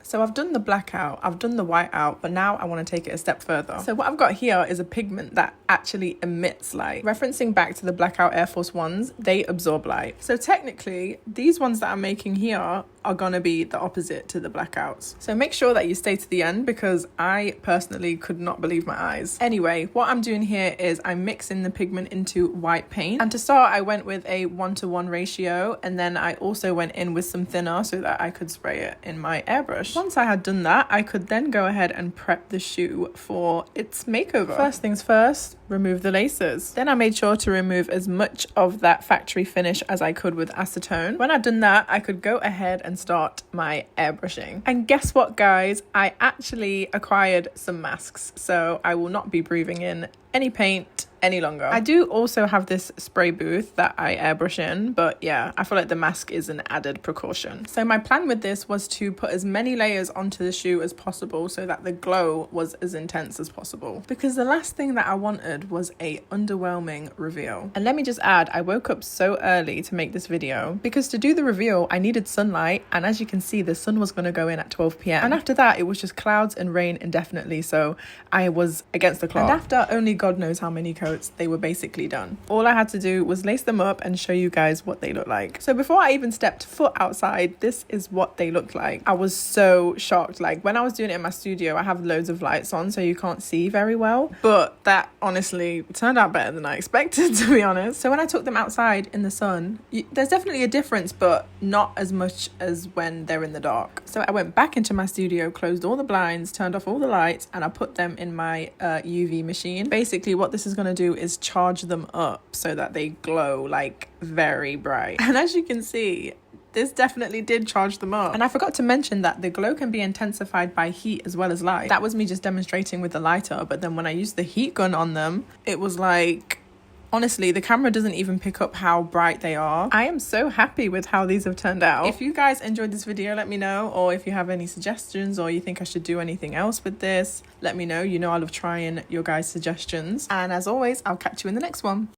So I've done the black out, I've done the white out, but now I want to take it a step further. So what I've got here is a pigment that actually emits light. Referencing back to the blackout Air Force Ones, they absorb light. So technically, these ones that I'm making here are gonna be the opposite to the blackouts. So make sure that you stay to the end because I personally could not believe my eyes. Anyway, what I'm doing here is I'm mixing the pigment into white paint. And to start, I went with a 1:1 ratio, and then I also went in with some thinner so that I could spray it in my airbrush. Once I had done that, I could then go ahead and prep the shoe for its makeover. First things first, remove the laces. Then I made sure to remove as much of that factory finish as I could with acetone. When I'd done that, I could go ahead and start my airbrushing. And guess what, guys? I actually acquired some masks, so I will not be breathing in any paint any longer. I do also have this spray booth that I airbrush in, but yeah, I feel like the mask is an added precaution. So my plan with this was to put as many layers onto the shoe as possible so that the glow was as intense as possible, because the last thing that I wanted was a underwhelming reveal. And let me just add, I woke up so early to make this video because to do the reveal I needed sunlight, and as you can see the sun was going to go in at 12 p.m. and after that it was just clouds and rain indefinitely, so I was against the clock. And after only God knows how many coats, they were basically done. All I had to do was lace them up and show you guys what they look like. So before I even stepped foot outside, this is what they looked like. I was so shocked. Like when I was doing it in my studio, I have loads of lights on so you can't see very well, but that honestly turned out better than I expected, to be honest. So when I took them outside in the sun, there's definitely a difference, but not as much as when they're in the dark. So I went back into my studio, closed all the blinds, turned off all the lights, and I put them in my UV machine. Basically what this is going to do is charge them up so that they glow like very bright. And as you can see, this definitely did charge them up. And I forgot to mention that the glow can be intensified by heat as well as light. That was me just demonstrating with the lighter, but then when I used the heat gun on them, it was like, honestly, the camera doesn't even pick up how bright they are. I am so happy with how these have turned out. If you guys enjoyed this video, let me know, or if you have any suggestions or you think I should do anything else with this, let me know. You know I love trying your guys' suggestions. And as always, I'll catch you in the next one.